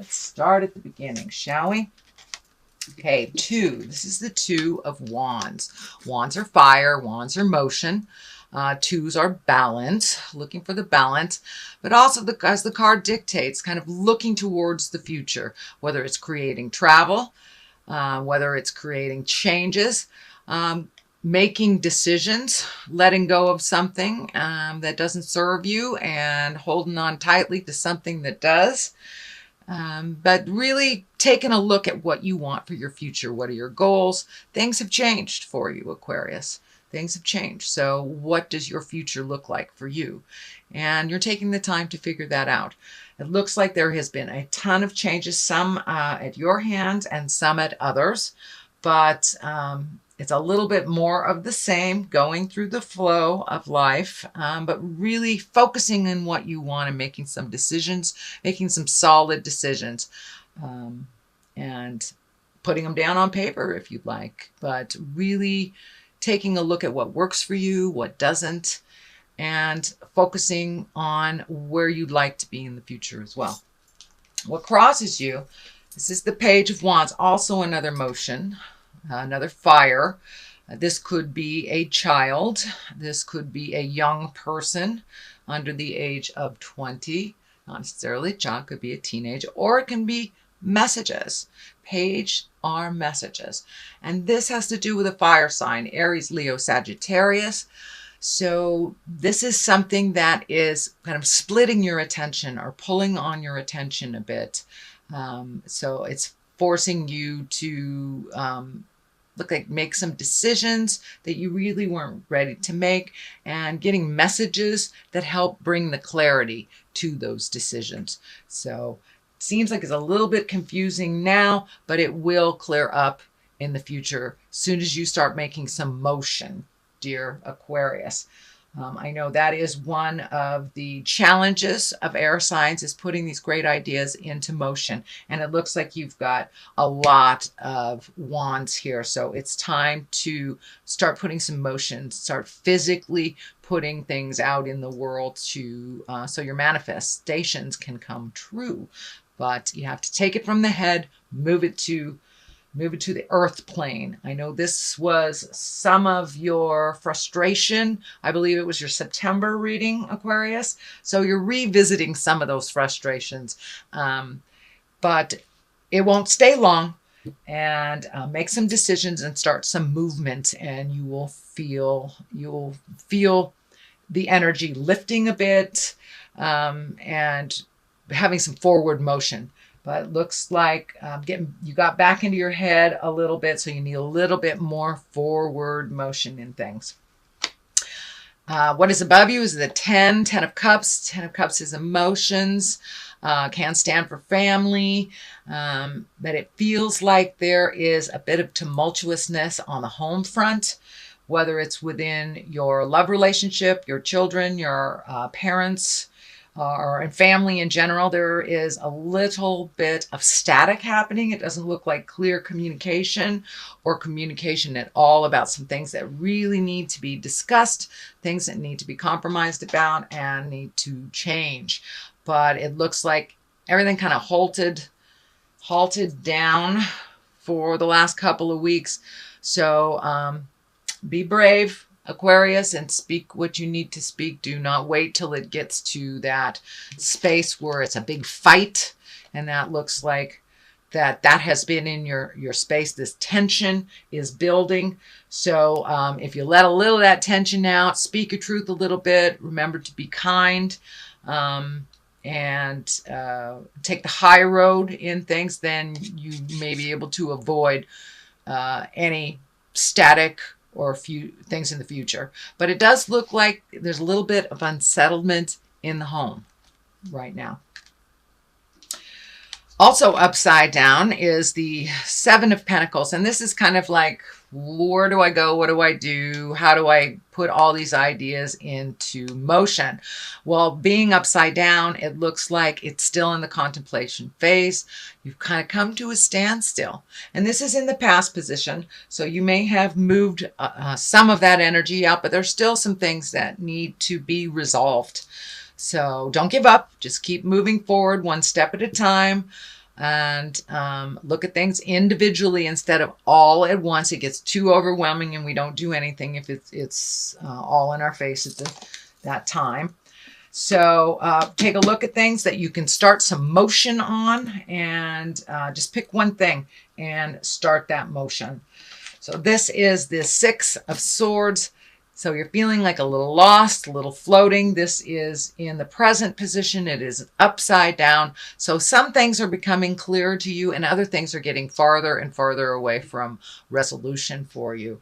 Let's start at the beginning, shall we? Okay, 2. This is the 2 of Wands. Wands are fire. Wands are motion. 2s are balance, looking for the balance, but also, as the card dictates, kind of looking towards the future, whether it's creating travel, whether it's creating changes, making decisions, letting go of something that doesn't serve you and holding on tightly to something that does. But really taking a look at what you want for your future. What are your goals? Things have changed for you, Aquarius. Things have changed. So what does your future look like for you? And you're taking the time to figure that out. It looks like there has been a ton of changes, some at your hands and some at others. But it's a little bit more of the same, going through the flow of life, but really focusing on what you want and making some decisions, making some solid decisions, and putting them down on paper if you'd like, but really taking a look at what works for you, what doesn't, and focusing on where you'd like to be in the future as well. What crosses you, this is the Page of Wands, also another motion, another fire. This could be a child. This could be a young person under the age of 20. Not necessarily a child, could be a teenager, or it can be messages. Page are messages. And this has to do with a fire sign, Aries, Leo, Sagittarius. So this is something that is kind of splitting your attention or pulling on your attention a bit. So it's forcing you to make some decisions that you really weren't ready to make, and getting messages that help bring the clarity to those decisions. So it seems like it's a little bit confusing now, but it will clear up in the future as soon as you start making some motion, dear Aquarius. I know that is one of the challenges of air signs, is putting these great ideas into motion. And it looks like you've got a lot of wands here. So it's time to start putting some motion, start physically putting things out in the world to so your manifestations can come true. But you have to take it from the head, move it to the earth plane. I know this was some of your frustration. I believe it was your September reading, Aquarius. So you're revisiting some of those frustrations. But it won't stay long. And make some decisions and start some movement, and you'll feel the energy lifting a bit, and having some forward motion. But it looks like you got back into your head a little bit, so you need a little bit more forward motion in things. What is above you is the 10 of Cups. 10 of Cups is emotions, can stand for family, but it feels like there is a bit of tumultuousness on the home front, whether it's within your love relationship, your children, your parents, or in family in general. There is a little bit of static happening. It doesn't look like clear communication or communication at all about some things that really need to be discussed, things that need to be compromised about and need to change. But it looks like everything kind of halted down for the last couple of weeks. So be brave, Aquarius, and speak what you need to speak. Do not wait till it gets to that space where it's a big fight, and that looks like that has been in your space. This tension is building. So if you let a little of that tension out, speak your truth a little bit, remember to be kind, and take the high road in things, then you may be able to avoid any static or a few things in the future. But it does look like there's a little bit of unsettlement in the home right now. Also upside down is the 7 of Pentacles. And this is kind of like, where do I go? What do I do? How do I put all these ideas into motion? Well, being upside down, it looks like it's still in the contemplation phase. You've kind of come to a standstill. And this is in the past position. So you may have moved some of that energy out, but there's still some things that need to be resolved. So don't give up. Just keep moving forward one step at a time. and look at things individually instead of all at once. It gets too overwhelming and we don't do anything if it's all in our face at that time. So take a look at things that you can start some motion on, and just pick one thing and start that motion. So this is the Six of Swords. So you're feeling like a little lost, a little floating. This is in the present position. It is upside down. So some things are becoming clearer to you and other things are getting farther and farther away from resolution for you.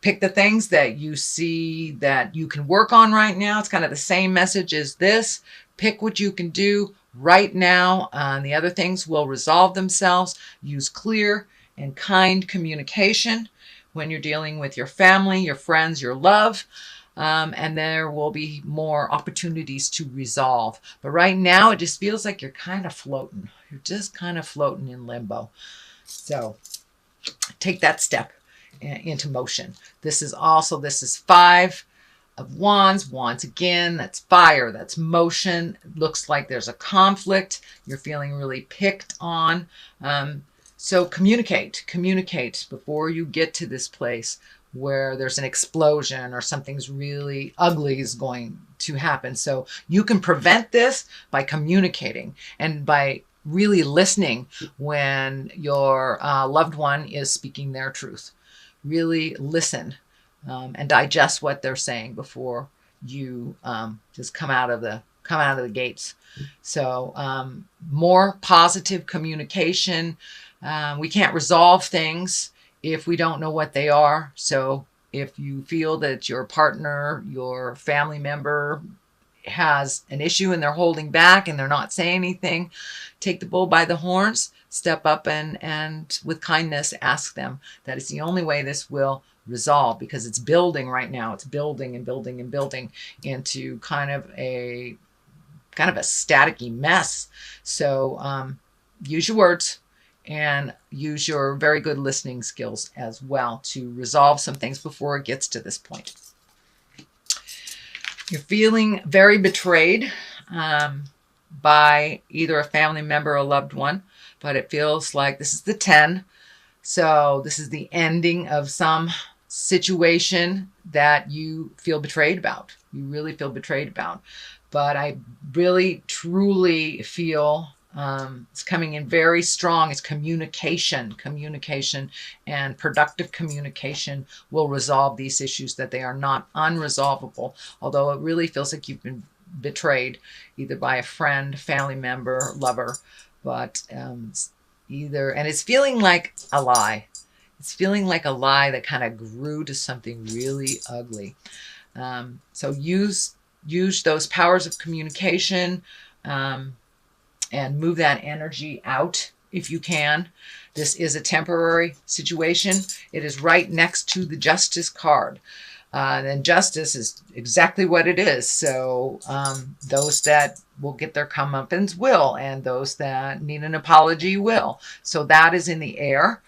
Pick the things that you see that you can work on right now. It's kind of the same message as this. Pick what you can do right now. The other things will resolve themselves. Use clear and kind communication when you're dealing with your family, your friends, your love. And there will be more opportunities to resolve. But right now, it just feels like you're kind of floating. You're just kind of floating in limbo. So take that step into motion. This is Five of Wands. Wands again, that's fire, that's motion. Looks like there's a conflict. You're feeling really picked on. So communicate before you get to this place where there's an explosion or something's really ugly is going to happen. So you can prevent this by communicating and by really listening when your loved one is speaking their truth. Really listen and digest what they're saying before you just come out of the gates. So more positive communication. We can't resolve things if we don't know what they are. So if you feel that your partner, your family member has an issue and they're holding back and they're not saying anything, take the bull by the horns, step up and with kindness ask them. That is the only way this will resolve, because it's building right now. It's building and building and building into kind of a staticky mess. So use your words and use your very good listening skills as well to resolve some things before it gets to this point. You're feeling very betrayed by either a family member or a loved one, but it feels like this is the 10. So this is the ending of some situation that you feel betrayed about. You really feel betrayed about. But I really, truly feel it's coming in very strong. It's communication and productive communication will resolve these issues, that they are not unresolvable. Although it really feels like you've been betrayed either by a friend, family member, lover, but either, and it's feeling like a lie. It's feeling like a lie that kind of grew to something really ugly. So use those powers of communication and move that energy out if you can. This is a temporary situation. It is right next to the Justice card. And justice is exactly what it is. So those that will get their comeuppance will, and those that need an apology will. So that is in the air.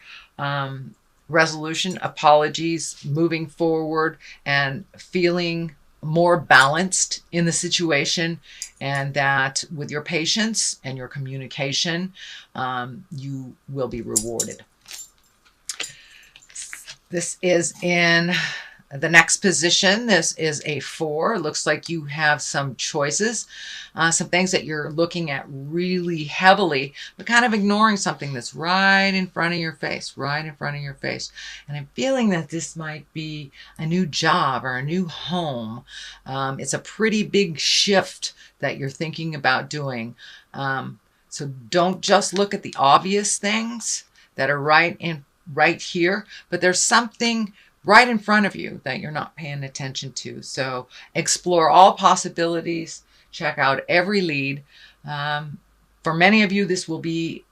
Resolution, apologies, moving forward, and feeling more balanced in the situation, and that with your patience and your communication, you will be rewarded. This is in the next position. This is a 4. It looks like you have some choices, some things that you're looking at really heavily, but kind of ignoring something that's right in front of your face, And I'm feeling that this might be a new job or a new home. It's a pretty big shift that you're thinking about doing. So don't just look at the obvious things that are right here, but there's something right in front of you that you're not paying attention to. So explore all possibilities, check out every lead. For many of you, this will be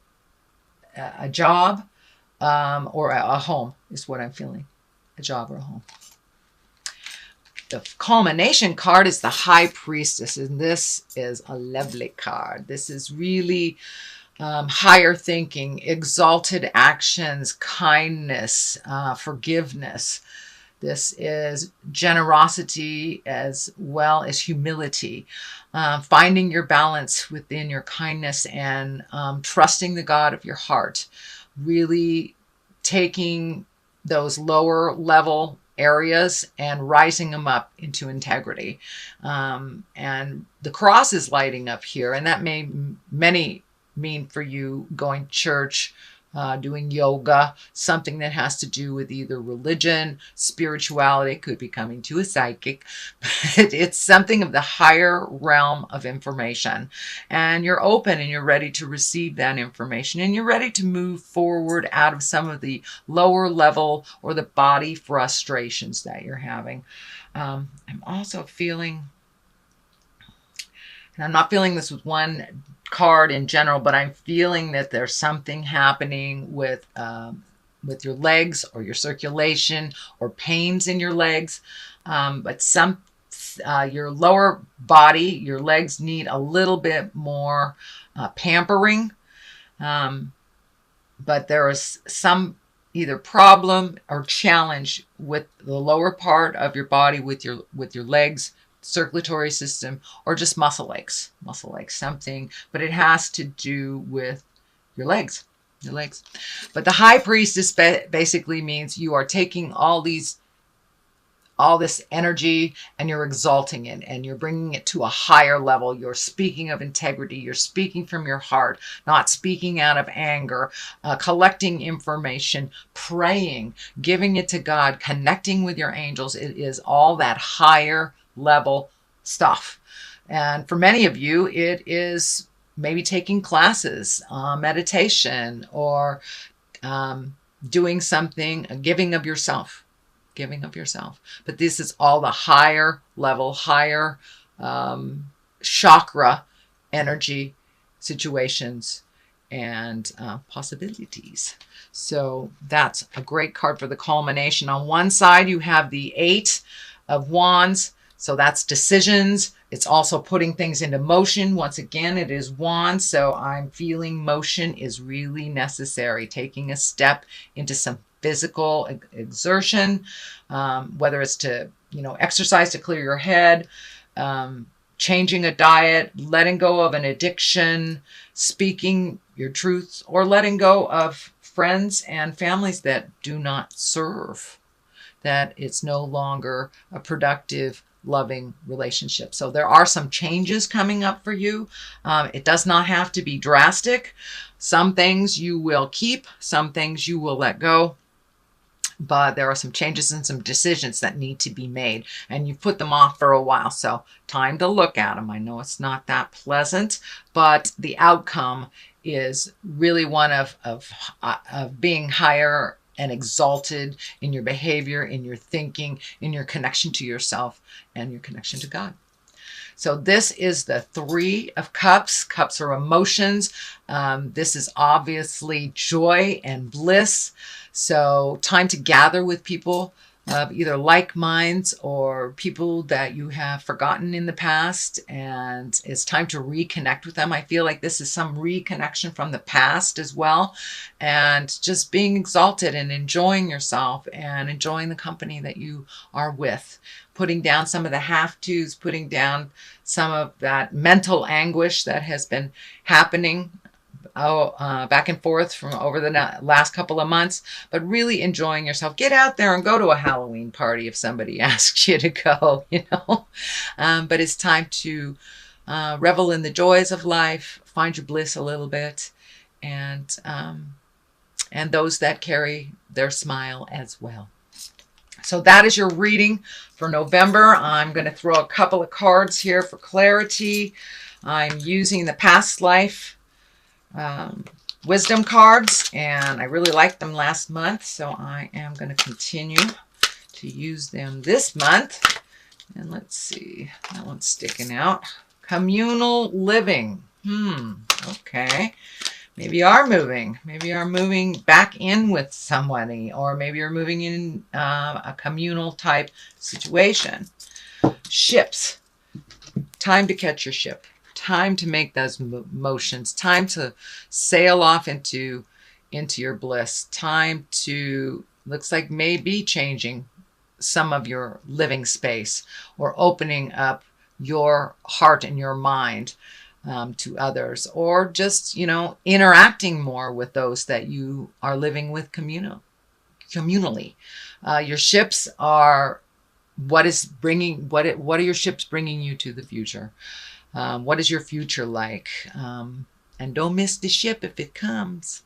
a job or a home is what I'm feeling, a job or a home. The culmination card is the High Priestess, and this is a lovely card. This is really higher thinking, exalted actions, kindness, forgiveness. This is generosity as well as humility. Finding your balance within your kindness and trusting the God of your heart. Really taking those lower level areas and rising them up into integrity. And the cross is lighting up here, and that may many mean for you going to church, doing yoga, something that has to do with either religion, spirituality, could be coming to a psychic, but it's something of the higher realm of information. And you're open and you're ready to receive that information, and you're ready to move forward out of some of the lower level or the body frustrations that you're having. I'm also feeling, and I'm not feeling this with one card in general, but I'm feeling that there's something happening with your legs or your circulation or pains in your legs. But your lower body, your legs need a little bit more pampering. But there is some either problem or challenge with the lower part of your body, with your legs, circulatory system, or just muscle aches, something, but it has to do with your legs. But the high priestess basically means you are taking all this energy and you're exalting it and you're bringing it to a higher level. You're speaking of integrity. You're speaking from your heart, not speaking out of anger, collecting information, praying, giving it to God, connecting with your angels. It is all that higher level stuff. And for many of you, it is maybe taking classes, meditation, or doing something, giving of yourself. But this is all the higher level, higher chakra energy situations and possibilities. So that's a great card for the culmination. On one side, you have the 8 of Wands. So that's decisions. It's also putting things into motion. Once again, it is Wands. So I'm feeling motion is really necessary. Taking a step into some physical exertion, whether it's to, exercise to clear your head, changing a diet, letting go of an addiction, speaking your truth, or letting go of friends and families that do not serve, that it's no longer a productive, loving relationship. So there are some changes coming up for you. It does not have to be drastic. Some things you will keep, some things you will let go. But there are some changes and some decisions that need to be made, and you've put them off for a while. So time to look at them. I know it's not that pleasant, but the outcome is really one of being higher and exalted in your behavior, in your thinking, in your connection to yourself and your connection to God. So this is the 3 of Cups. Cups are emotions. This is obviously joy and bliss. So time to gather with people of either like minds or people that you have forgotten in the past, and it's time to reconnect with them. I feel like this is some reconnection from the past as well, and just being exalted and enjoying yourself and enjoying the company that you are with. Putting down some of the have-tos, putting down some of that mental anguish that has been happening back and forth from over the last couple of months, but really enjoying yourself. Get out there and go to a Halloween party if somebody asks you to go, but it's time to revel in the joys of life, find your bliss a little bit, and those that carry their smile as well. So that is your reading for November. I'm going to throw a couple of cards here for clarity. I'm using the past life wisdom cards, and I really liked them last month, so I am going to continue to use them this month. And let's see, that one's sticking out. Communal living. Okay. Maybe you are moving. Maybe you're moving back in with somebody, or maybe you're moving in a communal type situation. Ships. Time to catch your ship. Time to make those motions. Time to sail off into your bliss. Time to, looks like maybe changing some of your living space, or opening up your heart and your mind to others, or just, interacting more with those that you are living with communally. Your ships are what are your ships bringing you to the future? What is your future like? And don't miss the ship if it comes.